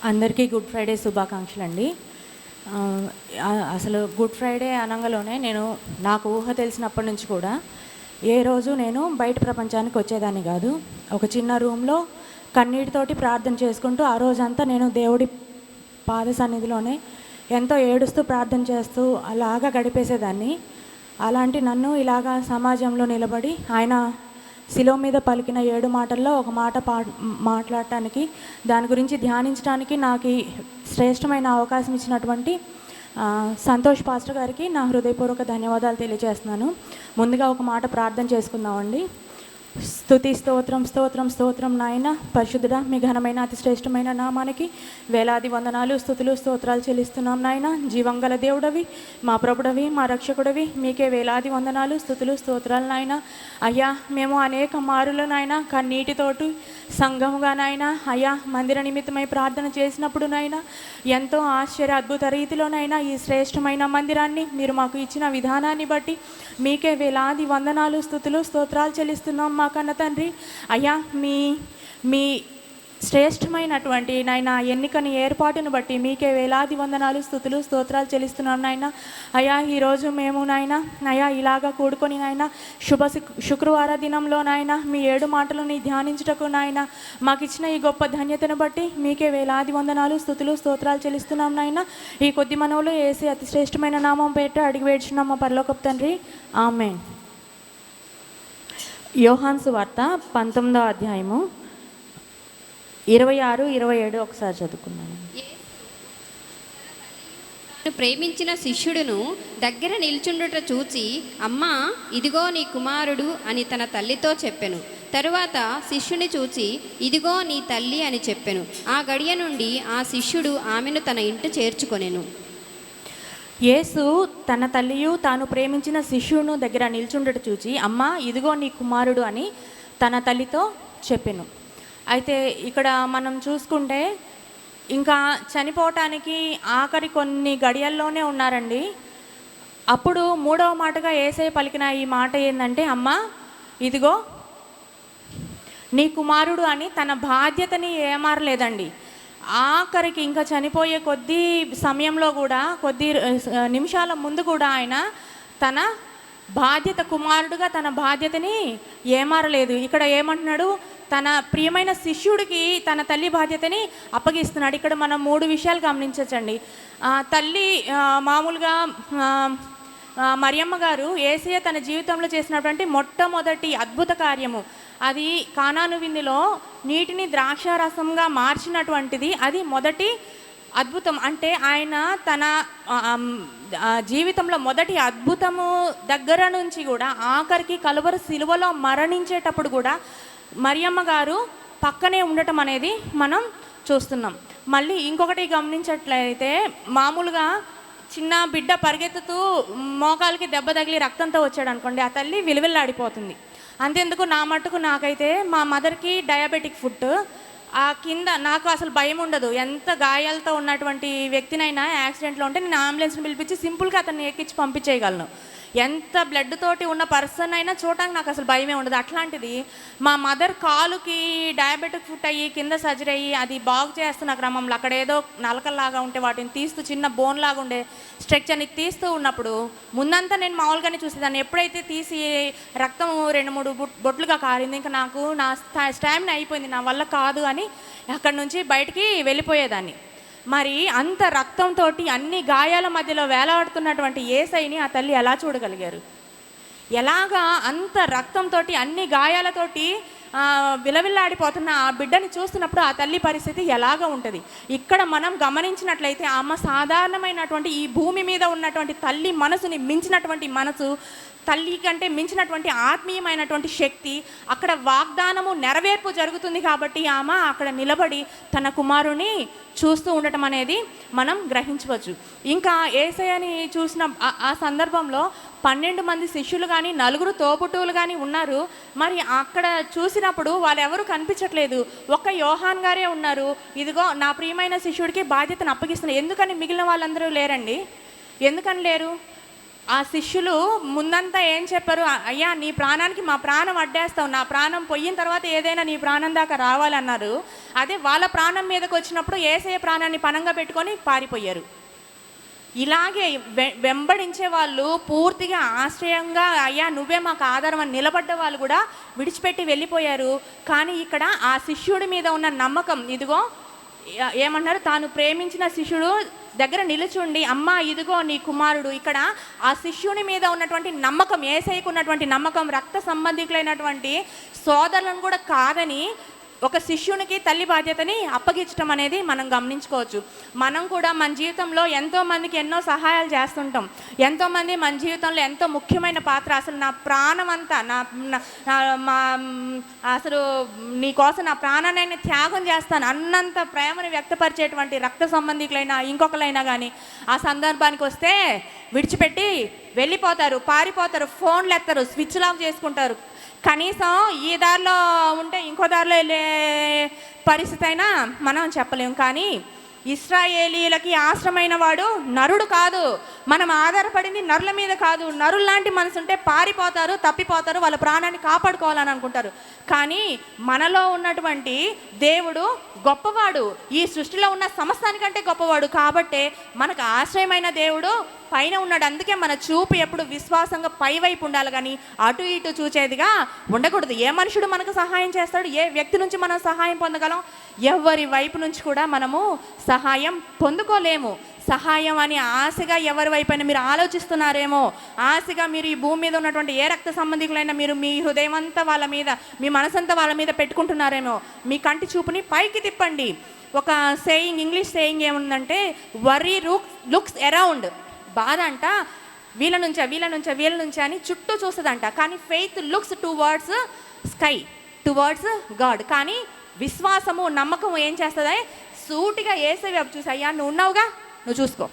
అందరికీ good Friday శుభాకాంక్షలు అండి. అసలు గుడ్ ఫ్రైడే అనగానే నాకు ఊహ తెలిసినప్పటి నుంచి కూడా ఏ రోజు నేను బయట ప్రపంచానికి వచ్చేదాన్ని కాదు. ఒక చిన్న రూమ్లో కన్నీటితోటి ప్రార్థన చేసుకుంటూ ఆ రోజంతా నేను దేవుడి పాద సన్నిధిలోనే ఎంతో ఏడుస్తూ ప్రార్థన చేస్తూ అలాగా గడిపేసేదాన్ని. అలాంటి నన్ను ఇలాగా సమాజంలో నిలబడి ఆయన శిలువ మీద పలికిన 7 మాటల్లో ఒక మాట మాట్లాడటానికి, దాని గురించి ధ్యానించడానికి నాకు ఈ శ్రేష్టమైన అవకాశం ఇచ్చినటువంటి సంతోష్ పాస్టర్ గారికి నా హృదయపూర్వక ధన్యవాదాలు తెలియజేస్తున్నాను. ముందుగా ఒక మాట ప్రార్థన చేసుకుందామండి. స్తుతి స్తోత్రం స్తోత్రం స్తోత్రం నాయన పరిశుద్ధుడా, మీ ఘనమైన అతి శ్రేష్టమైన నామానికి వేలాది వందనాలు స్తుతులు స్తోత్రాలు చెల్లిస్తున్నాం నాయన. జీవంగల దేవుడవి, మా ప్రభుడవి, మా రక్షకుడవి, మీకే వేలాది వందనాలు స్తుతులు స్తోత్రాలు నాయన. అయ్యా, మేము అనేక మారులు నాయన కన్నీటితోటి సంఘముగా నాయన అయ్యా మందిర నిమిత్తమై ప్రార్థన చేసినప్పుడు నాయన ఎంతో ఆశ్చర్య అద్భుత రీతిలోనైనా ఈ శ్రేష్టమైన మందిరాన్ని మీరు మాకు ఇచ్చిన విధానాన్ని బట్టి మీకే వేలాది వందనాలు స్తుతులు స్తోత్రాలు చెల్లిస్తున్నాం మా కన్న తండ్రి. అయ్యా, మీ శ్రేష్టమైనటువంటి నాయన ఎన్నికని ఏర్పాటును బట్టి మీకే వేలాది వందనాలు స్తుతులు స్తోత్రాలు చెల్లిస్తున్నాం నాయన. అయ్యా, ఈరోజు మేము నాయన అయ్యా ఇలాగా కూడుకొని నాయన శుక్రవార దినంలో నాయన మీ 7 మాటలని ధ్యానించుటకు నాయన మాకు ఇచ్చిన ఈ గొప్ప ధన్యతను బట్టి మీకే వేలాది వందనాలు స్తుతులు స్తోత్రాలు చెల్లిస్తున్నాం నాయన. ఈ కొద్ది మనవులు యేసు అతి శ్రేష్టమైన నామం పేట అడిగి వేడుచున్నాం మా పరలోకపు తండ్రి, ఆమేన్. యోహాను సువార్త 19వ అధ్యాయము 26, 27 ఒకసారి చదువుకున్నాను. ప్రేమించిన శిష్యుడును దగ్గర నిల్చుండుట చూచి, అమ్మా ఇదిగో నీ కుమారుడు అని తన తల్లితో చెప్పెను. తరువాత శిష్యుని చూచి, ఇదిగో నీ తల్లి అని చెప్పెను. ఆ గడియ నుండి ఆ శిష్యుడు ఆమెను తన ఇంట చేర్చుకొనెను. యేసు తన తల్లియు తాను ప్రేమించిన శిష్యును దగ్గర నిల్చుండట చూచి, అమ్మా ఇదిగో నీ కుమారుడు అని తన తల్లితో చెప్పెను. అయితే ఇక్కడ మనం చూసుకుంటే ఇంకా చనిపోవటానికి ఆఖరి కొన్ని గడియల్లోనే ఉన్నారండి. అప్పుడు 3వ మాటగా యేసయ్య పలికిన ఈ మాట ఏంటంటే, అమ్మా ఇదిగో నీ కుమారుడు అని తన బాధ్యతని ఏమారలేదండి. ఆఖరికి ఇంకా చనిపోయే కొద్ది సమయంలో కూడా, కొద్ది నిమిషాల ముందు కూడా ఆయన తన బాధ్యత, కుమారుడుగా తన బాధ్యతని ఏమారలేదు. ఇక్కడ ఏమంటున్నాడు, తన ప్రియమైన శిష్యుడికి తన తల్లి బాధ్యతని అప్పగిస్తున్నాడు. ఇక్కడ మనం 3 విషయాలు గమనించవచ్చండి. తల్లి మామూలుగా మరియమ్మ గారు యేసయ్య తన జీవితంలో చేసినటువంటి మొట్టమొదటి అద్భుత కార్యము, అది కానాను విందులో నీటిని ద్రాక్షారసంగా మార్చినటువంటిది. అది మొదటి అద్భుతం. అంటే ఆయన తన జీవితంలో మొదటి అద్భుతము దగ్గర నుంచి కూడా ఆఖరికి కలువరి సిలువలో మరణించేటప్పుడు కూడా మరియమ్మ గారు పక్కనే ఉండటం అనేది మనం చూస్తున్నాం. మళ్ళీ ఇంకొకటి గమనించట్లయితే, మామూలుగా చిన్న బిడ్డ పరిగెత్తుతూ మోకాలకి దెబ్బ తగిలి రక్తంతో వచ్చాడు అనుకోండి, ఆ తల్లి విలువెల్లాడిపోతుంది. అంతెందుకు నా మట్టుకు నాకైతే మా మదర్కి డయాబెటిక్ ఫుట్, ఆ కింద నాకు అసలు భయం ఉండదు. ఎంత గాయాలతో ఉన్నటువంటి వ్యక్తినైనా యాక్సిడెంట్లో ఉంటే నేను అంబులెన్స్ని పిలిపించి సింపుల్గా అతన్ని ఎక్కించి పంపించేయగలను. ఎంత బ్లడ్ తోటి ఉన్న పర్సన్ అయినా చూడటానికి నాకు అసలు భయమే ఉండదు. అట్లాంటిది మా మదర్ కాలుకి డయాబెటిక్ ఫుట్ అయ్యి కింద సర్జరీ అయ్యి అది బాగు చేస్తున్న క్రమంలో అక్కడ ఏదో నలకల్లాగా ఉంటే వాటిని తీస్తూ, చిన్న బోన్ లాగా ఉండే స్ట్రక్చర్ని తీస్తూ ఉన్నప్పుడు ముందంతా నేను మామూలుగానే చూసేదాన్ని. ఎప్పుడైతే తీసి రక్తం 2-3 బొట్లుగా కారింది, ఇంకా నాకు నా స్టామినా అయిపోయింది, నా వల్ల కాదు అని అక్కడి నుంచి బయటికి వెళ్ళిపోయేదాన్ని. మరి అంత రక్తంతో అన్ని గాయాల మధ్యలో వేలాడుతున్నటువంటి యేసయ్యని ఆ తల్లి ఎలా చూడగలిగారు? ఎలాగా అంత రక్తంతో అన్ని గాయాలతోటి విలవిల్లాడిపోతున్న ఆ బిడ్డని చూస్తున్నప్పుడు ఆ తల్లి పరిస్థితి ఎలాగా ఉంటుంది? ఇక్కడ మనం గమనించినట్లయితే ఆమె సాధారణమైనటువంటి ఈ భూమి మీద ఉన్నటువంటి తల్లి మనసుని మించినటువంటి మనసు, తల్లి కంటే మించినటువంటి ఆత్మీయమైనటువంటి శక్తి, అక్కడ వాగ్దానము నెరవేర్పు జరుగుతుంది కాబట్టి ఆమె అక్కడ నిలబడి తన కుమారుని చూస్తూ ఉండటం అనేది మనం గ్రహించవచ్చు. ఇంకా యేసయ్యని చూసిన ఆ సందర్భంలో 12 మంది శిష్యులు కానీ 4 తోబుట్టువులు కానీ ఉన్నారు. మరి అక్కడ చూసినప్పుడు వాళ్ళు ఎవరు కనిపించట్లేదు, ఒక్క యోహాన్ గారే ఉన్నారు. ఇదిగో నా ప్రియమైన శిష్యుడికి బాధ్యతను అప్పగిస్తున్నారు. ఎందుకని మిగిలిన వాళ్ళందరూ లేరండి? ఎందుకని లేరు? ఆ శిష్యులు ముందంతా ఏం చెప్పారు? అయ్యా నీ ప్రాణానికి మా ప్రాణం అడ్డేస్తావు, నా ప్రాణం పోయిన తర్వాత ఏదైనా నీ ప్రాణం దాకా రావాలన్నారు. అదే వాళ్ళ ప్రాణం మీదకి వచ్చినప్పుడు యేసయ్య ప్రాణాన్ని పణంగా పెట్టుకొని పారిపోయారు. ఇలాగే వెంబడించే వాళ్ళు పూర్తిగా ఆశ్రయంగా అయ్యా నువ్వే మాకు ఆధారం అని నిలబడ్డ వాళ్ళు కూడా విడిచిపెట్టి వెళ్ళిపోయారు. కానీ ఇక్కడ ఆ శిష్యుడి మీద ఉన్న నమ్మకం, ఇదిగో ఏమన్నారు, తాను ప్రేమించిన శిష్యుడు దగ్గర నిలుచుండి అమ్మా ఇదిగో నీ కుమారుడు. ఇక్కడ ఆ శిష్యుని మీద ఉన్నటువంటి నమ్మకం, యేసయ్యకు ఉన్నటువంటి నమ్మకం రక్త సంబంధికులైనటువంటి సోదరులను కూడా కాదని ఒక శిష్యునికి తల్లి బాధ్యతని అప్పగించడం అనేది మనం గమనించుకోవచ్చు. మనం కూడా మన జీవితంలో ఎంతోమందికి ఎన్నో సహాయాలు చేస్తుంటాం. ఎంతోమంది మన జీవితంలో ఎంతో ముఖ్యమైన పాత్ర, అసలు నా ప్రాణం అంతా అసలు నీ కోసం నా ప్రాణాన్ని త్యాగం చేస్తాను అన్నంత ప్రేమను వ్యక్తపరిచేటువంటి రక్త సంబంధికులైనా ఇంకొకరైనా కానీ ఆ సందర్భానికి వస్తే విడిచిపెట్టి వెళ్ళిపోతారు, పారిపోతారు, ఫోన్లు ఎత్తారు, స్విచ్లు ఆఫ్ చేసుకుంటారు. కనీసం ఈ దారిలో ఉంటే ఇంకో దారిలో వెళ్ళే పరిస్థితి అయినా మనం చెప్పలేము. కానీ ఇశ్రాయేలీలకి ఆశ్రమైన వాడు నరుడు కాదు. మనం ఆధారపడింది నరుల మీద కాదు. నరులు లాంటి మనసు ఉంటే పారిపోతారు, తప్పిపోతారు, వాళ్ళ ప్రాణాన్ని కాపాడుకోవాలని అనుకుంటారు. కానీ మనలో ఉన్నటువంటి దేవుడు గొప్పవాడు, ఈ సృష్టిలో ఉన్న సమస్తానికంటే గొప్పవాడు. కాబట్టే మనకు ఆశ్రయమైన దేవుడు పైన ఉన్నాడు. అందుకే మన చూపు ఎప్పుడు విశ్వాసంగా పైవైపు ఉండాలి, కానీ అటు ఇటు చూచేదిగా ఉండకూడదు. ఏ మనుషుడు మనకు సహాయం చేస్తాడు? ఏ వ్యక్తి నుంచి మనం సహాయం పొందగలం? ఎవరి వైపు నుంచి కూడా మనము సహాయం పొందుకోలేము. సహాయం అని ఆశగా ఎవరి వైపైనా మీరు ఆలోచిస్తున్నారేమో, ఆశగా మీరు ఈ భూమి మీద ఉన్నటువంటి ఏ రక్త సంబంధికులైనా మీరు మీ హృదయం అంతా వాళ్ళ మీద, మీ మనసంతా వాళ్ళ మీద పెట్టుకుంటున్నారేమో, మీ కంటి చూపుని పైకి తిప్పండి. ఒక సేయింగ్, ఇంగ్లీష్ సేయింగ్ ఏముందంటే, వరీ లుక్స్ అరౌండ్. బాధ అంట వీళ్ళ నుంచే అని చుట్టూ చూస్తుందంట. కానీ faith looks towards sky, towards God. కానీ విశ్వాసము, నమ్మకం ఏం చేస్తుంది? సూటిగా యేసయ్య వైపు చూసి, అయ్యా నువ్వు ఉన్నావుగా, నువ్వు చూసుకో.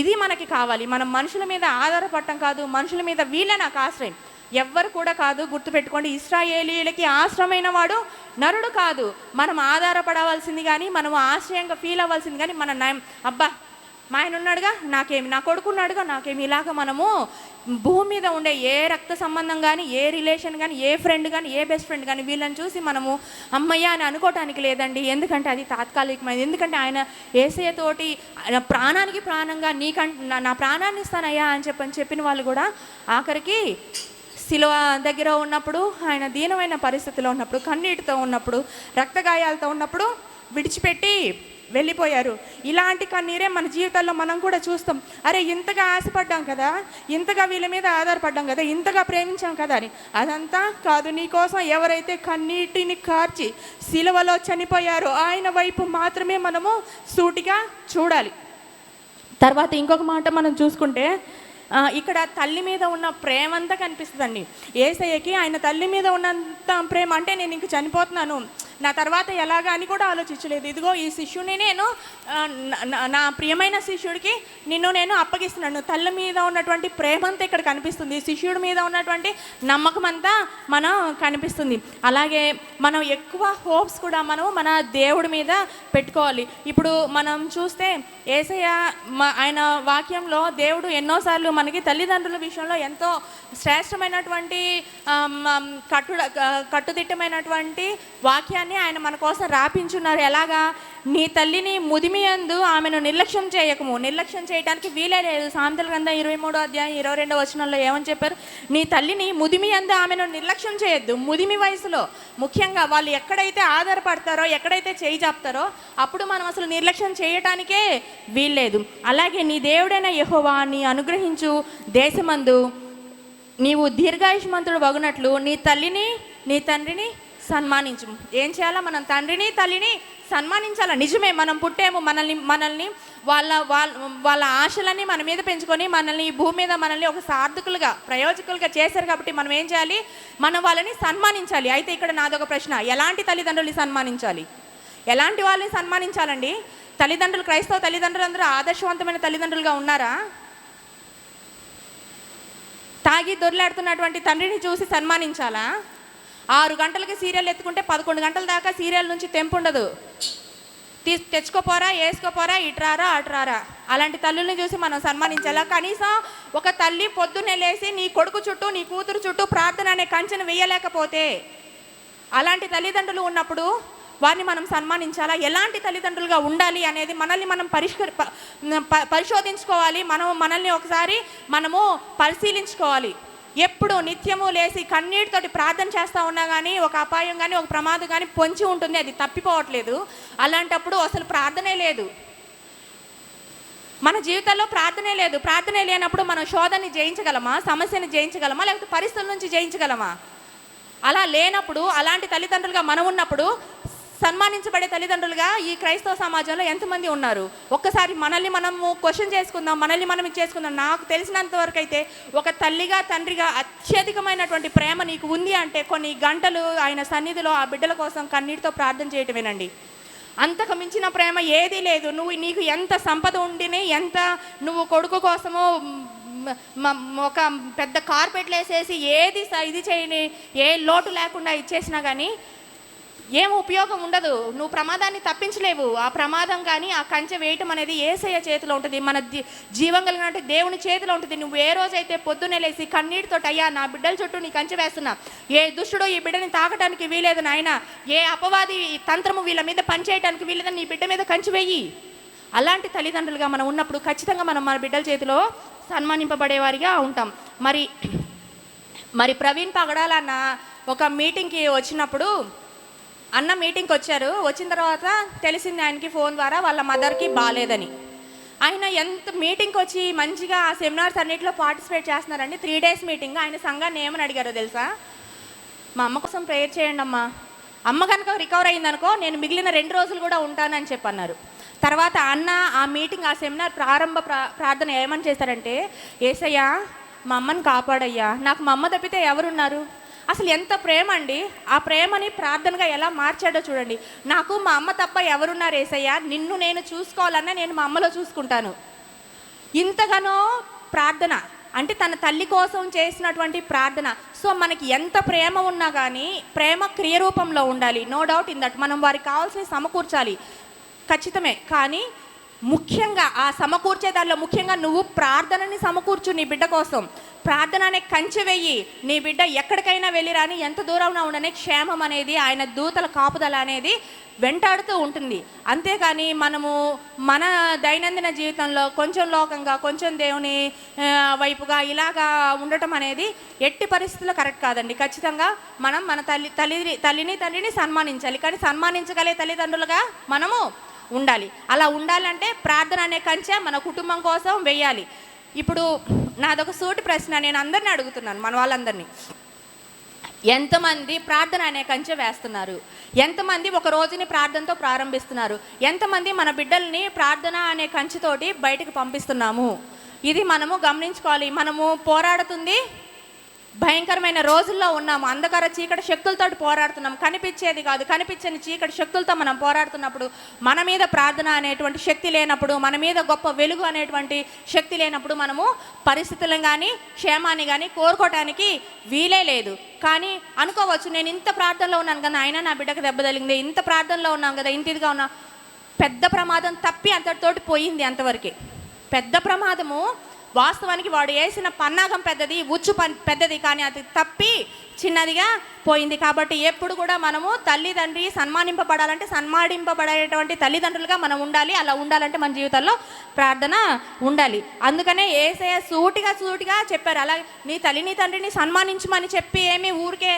ఇది మనకి కావాలి. మనం మనుషుల మీద ఆధారపడటం కాదు, మనుషుల మీద వీళ్ళే నాకు ఆశ్రయం, ఎవ్వరు కూడా కాదు. గుర్తుపెట్టుకోండి, ఇశ్రాయేలీలకి ఆశ్రయమైన వాడు నరుడు కాదు. మనం ఆధారపడవలసింది కానీ, మనం ఆశ్రయంగా ఫీల్ అవ్వాల్సింది కానీ, మన అబ్బా మా ఆయన ఉన్నాడుగా నాకేమి, నా కొడుకున్నాడుగా నాకేమి, ఇలాగ మనము భూమి మీద ఉండే ఏ రక్త సంబంధం కానీ, ఏ రిలేషన్ కానీ, ఏ ఫ్రెండ్ కానీ, ఏ బెస్ట్ ఫ్రెండ్ కానీ వీళ్ళని చూసి మనము అమ్మయ్య అని అనుకోవటానికి లేదండి. ఎందుకంటే అది తాత్కాలికమైనది. ఎందుకంటే ఆయన యేసయ్యతోటి ప్రాణానికి ప్రాణంగా నా ప్రాణాన్ని ఇస్తానయ్యా అని చెప్పిన వాళ్ళు కూడా ఆఖరికి శిలువ దగ్గర ఉన్నప్పుడు, ఆయన దీనమైన పరిస్థితిలో ఉన్నప్పుడు, కన్నీటితో ఉన్నప్పుడు, రక్తగాయాలతో ఉన్నప్పుడు విడిచిపెట్టి వెళ్ళిపోయారు. ఇలాంటి కన్నీరే మన జీవితాల్లో మనం కూడా చూస్తాం. అరే ఇంతగా ఆశపడ్డాం కదా, ఇంతగా వీళ్ళ మీద ఆధారపడ్డాం కదా, ఇంతగా ప్రేమించాం కదా అని. అదంతా కాదు. నీకోసం ఎవరైతే కన్నీటిని కార్చి సిలువలో చనిపోయారో ఆయన వైపు మాత్రమే మనము సూటిగా చూడాలి. తర్వాత ఇంకొక మాట మనం చూసుకుంటే, ఇక్కడ తల్లి మీద ఉన్న ప్రేమ అంతా కనిపిస్తుందండి. యేసయ్యకి ఆయన తల్లి మీద ఉన్నంత ప్రేమ, అంటే నేను ఇంక చనిపోతున్నాను, నా తర్వాత ఎలాగా అని కూడా ఆలోచించలేదు. ఇదిగో ఈ శిష్యుని నేను, నా ప్రియమైన శిష్యుడికి నిన్ను నేను అప్పగిస్తున్నాను. తల్లి మీద ఉన్నటువంటి ప్రేమ అంతా ఇక్కడ కనిపిస్తుంది, శిష్యుడి మీద ఉన్నటువంటి నమ్మకం అంతా మనం కనిపిస్తుంది. అలాగే మనం ఎక్కువ హోప్స్ కూడా మనం మన దేవుడి మీద పెట్టుకోవాలి. ఇప్పుడు మనం చూస్తే యేసయ్య ఆయన వాక్యంలో దేవుడు ఎన్నోసార్లు మనకి తల్లిదండ్రుల విషయంలో ఎంతో శ్రేష్టమైనటువంటి కట్టుదిట్టమైనటువంటి వాక్యాన్ని ఆయన మన కోసం రాపించున్నారు. ఎలాగా? నీ తల్లిని ముదిమియందు ఆమెను నిర్లక్ష్యం చేయకము. నిర్లక్ష్యం చేయడానికి వీలే లేదు. సామెతల గ్రంథం 23వ అధ్యాయం 22వ వచనంలో ఏమని చెప్పారు? నీ తల్లిని ముదిమియందు ఆమెను నిర్లక్ష్యం చేయొద్దు. ముదిమి వయసులో ముఖ్యంగా వాళ్ళు ఎక్కడైతే ఆధారపడతారో, ఎక్కడైతే చేయి చాపుతారో అప్పుడు మనం అసలు నిర్లక్ష్యం చేయటానికే వీల్లేదు. అలాగే నీ దేవుడైన యెహోవా నీ అనుగ్రహించు దేశమందు నీవు దీర్ఘాయుష్మంతుడు వగునట్లు నీ తల్లిని నీ తండ్రిని సన్మానించు. ఏం చేయాలా? మనం తండ్రిని తల్లిని సన్మానించాలా. నిజమే, మనం పుట్టేమో, మనల్ని వాళ్ళ ఆశలని మన మీద పెంచుకొని మనల్ని ఈ భూమి మీద మనల్ని ఒక సార్థకులుగా, ప్రయోజకులుగా చేశారు. కాబట్టి మనం ఏం చేయాలి? మనం వాళ్ళని సన్మానించాలి. అయితే ఇక్కడ నాదొక ప్రశ్న, ఎలాంటి తల్లిదండ్రుల్ని సన్మానించాలి? ఎలాంటి వాళ్ళని సన్మానించాలండి? తల్లిదండ్రులు, క్రైస్తవ తల్లిదండ్రులు అందరూ ఆదర్శవంతమైన తల్లిదండ్రులుగా ఉన్నారా? తాగి దొర్లాడుతున్నటువంటి తండ్రిని చూసి తెచ్చుకోపోరా, వేసుకోపోరా, ఇటురారా అటురారా, అలాంటి తల్లుల్ని చూసి మనం సన్మానించాలా? కనీసం ఒక తల్లి పొద్దున్నే లేసి నీ కొడుకు చుట్టూ నీ కూతురు చుట్టూ ప్రార్థన అనే కంచెను వేయలేకపోతే అలాంటి తల్లిదండ్రులు ఉన్నప్పుడు వారిని మనం సన్మానించాలా? ఎలాంటి తల్లిదండ్రులుగా ఉండాలి అనేది మనల్ని మనం పరిశోధించుకోవాలి. మనల్ని ఒకసారి మనము పరిశీలించుకోవాలి. ఎప్పుడు నిత్యము లేచి కన్నీటితోటి ప్రార్థన చేస్తూ ఉన్నా కానీ ఒక అపాయం కానీ ఒక ప్రమాదం కానీ పొంచి ఉంటుంది, అది తప్పిపోవట్లేదు. అలాంటప్పుడు అసలు ప్రార్థనే లేదు, మన జీవితంలో ప్రార్థనే లేదు. ప్రార్థనే లేనప్పుడు మనం శోధనని జయించగలమా? సమస్యని జయించగలమా? లేకపోతే పరిస్థితుల నుంచి జయించగలమా? అలా లేనప్పుడు అలాంటి తల్లిదండ్రులుగా మనం ఉన్నప్పుడు సన్మానించబడే తల్లిదండ్రులుగా ఈ క్రైస్తవ సమాజంలో ఎంతమంది ఉన్నారు? ఒక్కసారి మనల్ని మనము క్వశ్చన్ చేసుకుందాం, మనల్ని మనం చేసుకుందాం. నాకు తెలిసినంత వరకు అయితే ఒక తల్లిగా తండ్రిగా అత్యధికమైనటువంటి ప్రేమ నీకు ఉంది అంటే కొన్ని గంటలు ఆయన సన్నిధిలో ఆ బిడ్డల కోసం కన్నీటితో ప్రార్థన చేయటమేనండి. అంతకు మించిన ప్రేమ ఏదీ లేదు. నీకు ఎంత సంపద ఉండిని, ఎంత నువ్వు కొడుకు కోసము ఒక పెద్ద కార్పెట్లు వేసేసి ఏది ఇది చేయని, ఏ లోటు లేకుండా ఇచ్చేసినా కానీ ఏం ఉపయోగం ఉండదు. నువ్వు ప్రమాదాన్ని తప్పించలేవు. ఆ ప్రమాదం కానీ ఆ కంచె వేయటం అనేది యేసయ్య చేతిలో ఉంటుంది, మన జీవం కలిగినట్టు దేవుని చేతిలో ఉంటుంది. నువ్వు ఏ రోజైతే పొద్దున్నే లేసి కన్నీటితో అయ్యా నా బిడ్డల చుట్టూ నీ కంచె వేస్తున్నా, ఏ దుష్టుడో ఈ బిడ్డని తాకడానికి వీలేదు నాయన, ఏ అపవాది తంత్రము వీళ్ళ మీద పనిచేయడానికి వీలేదని నీ బిడ్డ మీద కంచె వేయి. అలాంటి తల్లిదండ్రులుగా మనం ఉన్నప్పుడు ఖచ్చితంగా మనం మన బిడ్డల చేతిలో సన్మానింపబడేవారిగా ఉంటాం. మరి ప్రవీణ్ పగడాలన్న ఒక మీటింగ్కి వచ్చినప్పుడు అన్న మీటింగ్కి వచ్చారు. వచ్చిన తర్వాత తెలిసింది ఆయనకి ఫోన్ ద్వారా వాళ్ళ మదర్కి బాగాలేదని. ఆయన ఎంత మీటింగ్కి వచ్చి మంచిగా ఆ సెమినార్స్ అన్నింటిలో పార్టిసిపేట్ చేస్తున్నారండి. 3 days మీటింగ్. ఆయన సంఘాన్ని ఏమని అడిగారో తెలుసా? మా అమ్మ కోసం ప్రేయర్ చేయండి అమ్మా, అమ్మ కనుక రికవర్ అయిందనుకో నేను మిగిలిన 2 రోజులు కూడా ఉంటానని చెప్పన్నారు. తర్వాత అన్న ఆ మీటింగ్ ఆ సెమినార్ ప్రారంభ ప్రార్థన ఏమని చేశారంటే, యేసయ్యా మా అమ్మని కాపాడయ్యా, నాకు మా అమ్మ తప్పితే ఎవరున్నారు? అసలు ఎంత ప్రేమ అండి! ఆ ప్రేమని ప్రార్థనగా ఎలా మార్చాడో చూడండి. నాకు మా అమ్మ తప్ప ఎవరున్నారు యేసయ్యా, నిన్ను నేను చూసుకోవాలన్నా నేను మా అమ్మలో చూసుకుంటాను. ఇంతగానో ప్రార్థన అంటే తన తల్లి కోసం చేసినటువంటి ప్రార్థన. సో మనకి ఎంత ప్రేమ ఉన్నా కానీ ప్రేమ క్రియరూపంలో ఉండాలి. No doubt in that. మనం వారికి కావాల్సినవి సమకూర్చాలి, ఖచ్చితమే. కానీ ముఖ్యంగా ఆ సమకూర్చే దానిలో ముఖ్యంగా నువ్వు ప్రార్థనని సమకూర్చు. నీ బిడ్డ కోసం ప్రార్థన అనే కంచె వెయ్యి. నీ బిడ్డ ఎక్కడికైనా వెళ్ళి రాని, ఎంత దూరంలో ఉండనే క్షేమం అనేది ఆయన దూతల కాపుదల అనేది వెంటాడుతూ ఉంటుంది. అంతేకాని మనము మన దైనందిన జీవితంలో కొంచెం లోకంగా కొంచెం దేవుని వైపుగా ఇలాగా ఉండటం అనేది ఎట్టి పరిస్థితుల్లో కరెక్ట్ కాదండి. ఖచ్చితంగా మనం మన తల్లిని తండ్రిని సన్మానించాలి. కానీ సన్మానించగలిగే తల్లిదండ్రులుగా మనము ఉండాలి. అలా ఉండాలంటే ప్రార్థన అనే కంచె మన కుటుంబం కోసం వెయ్యాలి. ఇప్పుడు నాదొక సూటి ప్రశ్న, నేను అందరినీ అడుగుతున్నాను, మన వాళ్ళందరినీ. ఎంతమంది ప్రార్థన అనే కంచె వేస్తున్నారు? ఎంతమంది ఒక రోజుని ప్రార్థనతో ప్రారంభిస్తున్నారు? ఎంతమంది మన బిడ్డల్ని ప్రార్థన అనే కంచెతోటి బయటకు పంపిస్తున్నాము? ఇది మనము గమనించుకోవాలి. మనము పోరాడుతుంది భయంకరమైన రోజుల్లో ఉన్నాము. అంధకార చీకటి శక్తులతో పోరాడుతున్నాం. కనిపించేది కాదు, కనిపించని చీకటి శక్తులతో మనం పోరాడుతున్నప్పుడు మన మీద ప్రార్థన అనేటువంటి శక్తి లేనప్పుడు, మన మీద గొప్ప వెలుగు అనేటువంటి శక్తి లేనప్పుడు మనము పరిస్థితులను కానీ క్షేమాన్ని కానీ కోరుకోవటానికి వీలే లేదు. కానీ అనుకోవచ్చు, నేను ఇంత ప్రార్థనలో ఉన్నాను కదా, అయినా నా బిడ్డకు దెబ్బ తగిలింది, ఇంత ప్రార్థనలో ఉన్నాం కదా, ఇంత ఇదిగా ఉన్నా. పెద్ద ప్రమాదం తప్పి అంతటితోటి పోయింది. అంతవరకే పెద్ద ప్రమాదము. వాస్తవానికి వాడు వేసిన పన్నాగం పెద్దది, ఉచ్చు పెద్దది, కానీ అది తప్పి చిన్నదిగా పోయింది. కాబట్టి ఎప్పుడు కూడా మనము తల్లిదండ్రి సన్మానింపబడాలంటే సన్మానింపబడేటువంటి తల్లిదండ్రులుగా మనం ఉండాలి. అలా ఉండాలంటే మన జీవితంలో ప్రార్థన ఉండాలి. అందుకనే యేసయ్య సూటిగా చెప్పారు, అలా నీ తల్లిని తండ్రిని సన్మానించమని చెప్పి ఏమి ఊరికే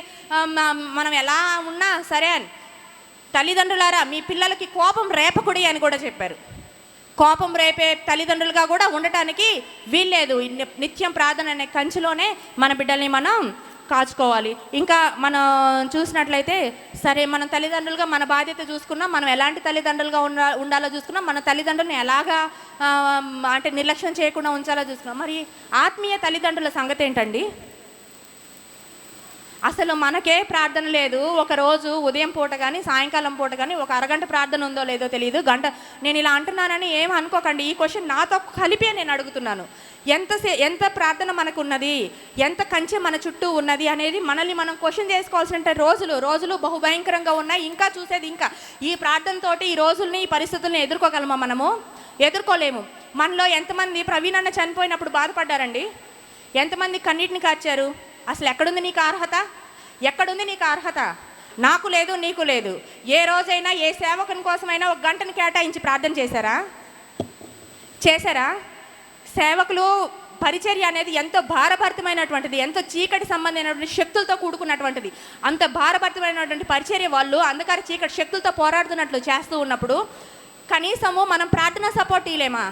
మనం ఎలా ఉన్నా సరే అని. తల్లిదండ్రులారా మీ పిల్లలకి కోపం రేపకుడి అని కూడా చెప్పారు. కోపం రేపే తల్లిదండ్రులుగా కూడా ఉండటానికి వీల్లేదు. నిత్యం ప్రార్థన అనే కంచెలోనే మన బిడ్డల్ని మనం కాచుకోవాలి. ఇంకా మనం చూసినట్లయితే సరే, మన తల్లిదండ్రులుగా మన బాధ్యత చూసుకున్నాం, మనం ఎలాంటి తల్లిదండ్రులుగా ఉండాలో చూసుకున్నాం, మన తల్లిదండ్రులను ఎలాగా అంటే నిర్లక్ష్యం చేయకుండా ఉంచాలో చూసుకున్నాం. మరి ఆత్మీయ తల్లిదండ్రుల సంగతి ఏంటండి? అసలు మనకే ప్రార్థన లేదు. ఒకరోజు ఉదయం పూట కానీ సాయంకాలం పూట కానీ ఒక అరగంట ప్రార్థన ఉందో లేదో తెలియదు. గంట నేను ఇలా అంటున్నానని ఏం అనుకోకండి. ఈ క్వశ్చన్ నాతో కలిపే నేను అడుగుతున్నాను. ఎంత ప్రార్థన మనకు ఉన్నది, ఎంత కంచె మన చుట్టూ ఉన్నది అనేది మనల్ని మనం క్వశ్చన్ చేసుకోవాల్సిన రోజులు బహుభయంకరంగా ఉన్నాయి. ఇంకా చూసేది ఇంకా ఈ ప్రార్థనతోటి ఈ రోజుల్ని ఈ పరిస్థితుల్ని ఎదుర్కోగలమా? మనము ఎదుర్కోలేము. మనలో ఎంతమంది ప్రవీణ్ అన్న చనిపోయినప్పుడు బాధపడ్డారండి? ఎంతమంది కన్నీటిని కార్చారు? అసలు ఎక్కడుంది నీకు అర్హత? ఎక్కడుంది నీకు అర్హత? నాకు లేదు, నీకు లేదు. ఏ రోజైనా ఏ సేవకుని కోసమైనా ఒక గంటను కేటాయించి ప్రార్థన చేశారా? సేవకులు పరిచర్య అనేది ఎంతో భారభరితమైనటువంటిది, ఎంతో చీకటి సంబంధమైనటువంటి శక్తులతో కూడుకున్నటువంటిది. అంత భారభరితమైనటువంటి పరిచర్య వాళ్ళు అంధకార చీకటి శక్తులతో పోరాడుతున్నట్లు చేస్తూ ఉన్నప్పుడు కనీసము మనం ప్రార్థన సపోర్ట్ ఇవ్వలేమా?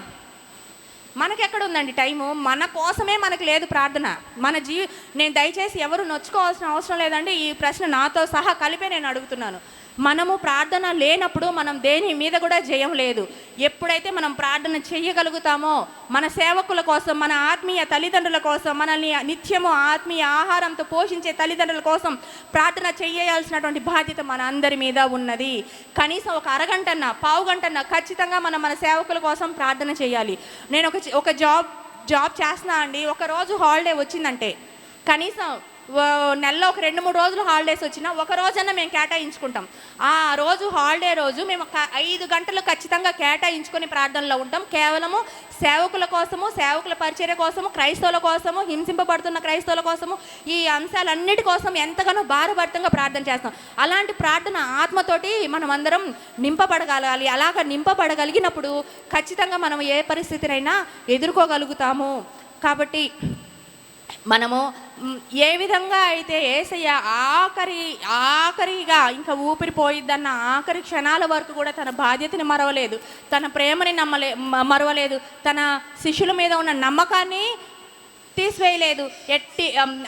మనకెక్కడుందండి టైము? మన కోసమే మనకు లేదు ప్రార్థన. నేను దయచేసి ఎవరు నొచ్చుకోవాల్సిన అవసరం లేదండి. ఈ ప్రశ్న నాతో సహా కలిపే నేను అడుగుతున్నాను. మనము ప్రార్థన లేనప్పుడు మనం దేని మీద కూడా జయం లేదు. ఎప్పుడైతే మనం ప్రార్థన చేయగలుగుతామో మన సేవకుల కోసం, మన ఆత్మీయ తల్లిదండ్రుల కోసం, మనల్ని నిత్యము ఆత్మీయ ఆహారంతో పోషించే తల్లిదండ్రుల కోసం ప్రార్థన చేయాల్సినటువంటి బాధ్యత మన అందరి మీద ఉన్నది. కనీసం ఒక అరగంటన్నా పావు గంటన్నా ఖచ్చితంగా మన సేవకుల కోసం ప్రార్థన చేయాలి. నేను ఒక జాబ్ చేస్తున్నా అండి. ఒక రోజు హాలిడే వచ్చిందంటే కనీసం నెలలో ఒక 2-3 రోజులు హాలిడేస్ వచ్చినా ఒక రోజన్నా మేము కేటాయించుకుంటాం. ఆ రోజు హాలిడే రోజు మేము 5 గంటలు ఖచ్చితంగా కేటాయించుకొని ప్రార్థనలో ఉంటాం. కేవలము సేవకుల కోసము, సేవకుల పరిచర్య కోసము, క్రైస్తవుల కోసము, హింసింపబడుతున్న క్రైస్తవుల కోసము, ఈ అంశాలన్నిటి కోసం ఎంతగానో భారభరితంగా ప్రార్థన చేస్తాం. అలాంటి ప్రార్థన ఆత్మతోటి మనం అందరం నింపబడగలగాలి. అలాగ నింపబడగలిగినప్పుడు ఖచ్చితంగా మనం ఏ పరిస్థితినైనా ఎదుర్కోగలుగుతాము. కాబట్టి మనము ఏ విధంగా అయితే యేసయ్య ఆఖరిగా ఇంకా ఊపిరిపోయిద్దన్న ఆఖరి క్షణాల వరకు కూడా తన బాధ్యతని మరవలేదు, తన ప్రేమని మరవలేదు, తన శిష్యుల మీద ఉన్న నమ్మకాన్ని తీసివేయలేదు.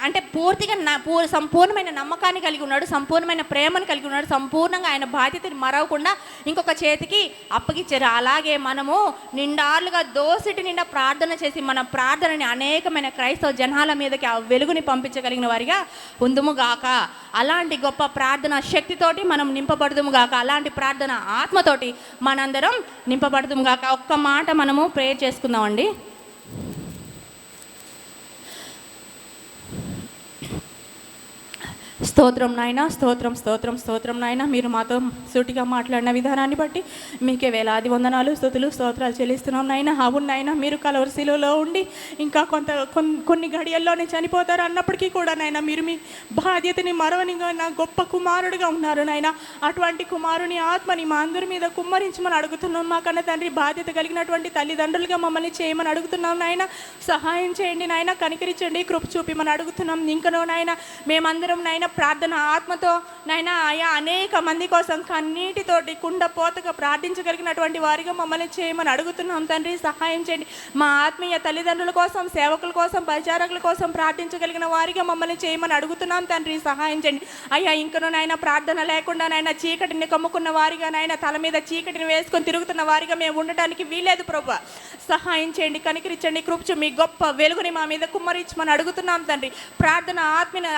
అంటే పూర్తిగా సంపూర్ణమైన నమ్మకాన్ని కలిగి ఉన్నాడు, సంపూర్ణమైన ప్రేమను కలిగి ఉన్నాడు, సంపూర్ణంగా ఆయన బాధ్యతని మరవకుండా ఇంకొక చేతికి అప్పగిచ్చారు. అలాగే మనము నిండార్లుగా దోసిటి నిండా ప్రార్థన చేసి మన ప్రార్థనని అనేకమైన క్రైస్తవ జనాల మీదకి ఆ వెలుగుని పంపించగలిగిన వారిగా ఉందుముగాక. అలాంటి గొప్ప ప్రార్థన శక్తితోటి మనం నింపబడుదుముగాక. అలాంటి ప్రార్థన ఆత్మతోటి మనందరం నింపబడుదుముగాక. ఒక్క మాట మనము ప్రేయర్ చేసుకుందామండి. స్తోత్రం నాయన, స్తోత్రం నాయన. మీరు మాతో సూటిగా మాట్లాడిన విధానాన్ని బట్టి మీకే వేలాది వందనాలు, స్తుతులు, స్తోత్రాలు చెల్లిస్తున్నాం నాయన. అవును నాయన, మీరు కలవరి శిలువలో ఉండి ఇంకా కొన్ని గడియల్లోనే చనిపోతారు అన్నప్పటికీ కూడా నాయన మీరు మీ బాధ్యతని మరవనిగా నా గొప్ప కుమారుడుగా ఉన్నారు నాయన. అటువంటి కుమారుని ఆత్మని మా అందరి మీద కుమ్మరించమని అడుగుతున్నాం. మా కన్న తండ్రి, బాధ్యత కలిగినటువంటి తల్లిదండ్రులుగా మమ్మల్ని చేయమని అడుగుతున్నాం నాయన. సహాయం చేయండి నాయన, కనికరించండి, కృప చూపిమని అడుగుతున్నాం. ఇంకనో నాయన మేమందరం నాయన ప్రార్థన ఆత్మతో నైనా ఆయా అనేక మంది కోసం కన్నీటితోటి కుండపోతగా ప్రార్థించగలిగినటువంటి వారిగా మమ్మల్ని చేయమని అడుగుతున్నాం తండ్రి. సహాయం చేయండి. మా ఆత్మీయ తల్లిదండ్రుల కోసం, సేవకుల కోసం, పరిచారకుల కోసం ప్రార్థించగలిగిన వారిగా మమ్మల్ని చేయమని అడుగుతున్నాం తండ్రి. సహాయం చేయండి అయ్యా. ఇంకనూ నాయన ప్రార్థన లేకుండా నాయన చీకటిని కమ్ముకున్న వారిగా, నాయన తల మీద చీకటిని వేసుకొని తిరుగుతున్న వారిగా మేము ఉండటానికి వీలేదు ప్రభు. సహాయం చేయండి, కనికరించండి, కృపచు మీ గొప్ప వెలుగుని మా మీద కుమ్మరించమని అడుగుతున్నాం తండ్రి. ప్రార్థన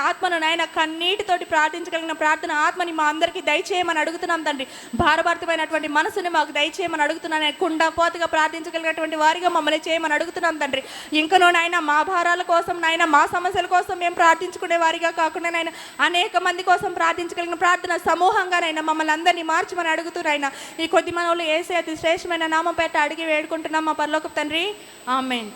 ఆత్మను నాయన కన్నీటితోటి ప్రార్థించగలిగిన ప్రార్థన ఆత్మని మా అందరికీ దయచేయమని అడుగుతున్నాం తండ్రి. భారభరితమైనటువంటి మనసుని మాకు దయచేయమని అడుగుతున్నాను. కుండపోతగా ప్రార్థించగలిగినటువంటి వారిగా మమ్మల్ని చేయమని అడుగుతున్నాం తండ్రి. ఇంకనూ నాయన మా భారాల కోసం, నాయన మా సమస్యల కోసం మేము ప్రార్థించుకునే వారిగా కాకుండా నాయన అనేక మంది కోసం ప్రార్థించగలిగిన ప్రార్థన సమూహంగా నైనా మమ్మల్ని అందరినీ మార్చమని అడుగుతున్నాయినా ఈ కొద్ది మనవులు యేసయ్య అతి శ్రేష్టమైన నామం పేట అడిగి వేడుకుంటున్నాం మా పరలోకపు తండ్రి. ఆమేన్.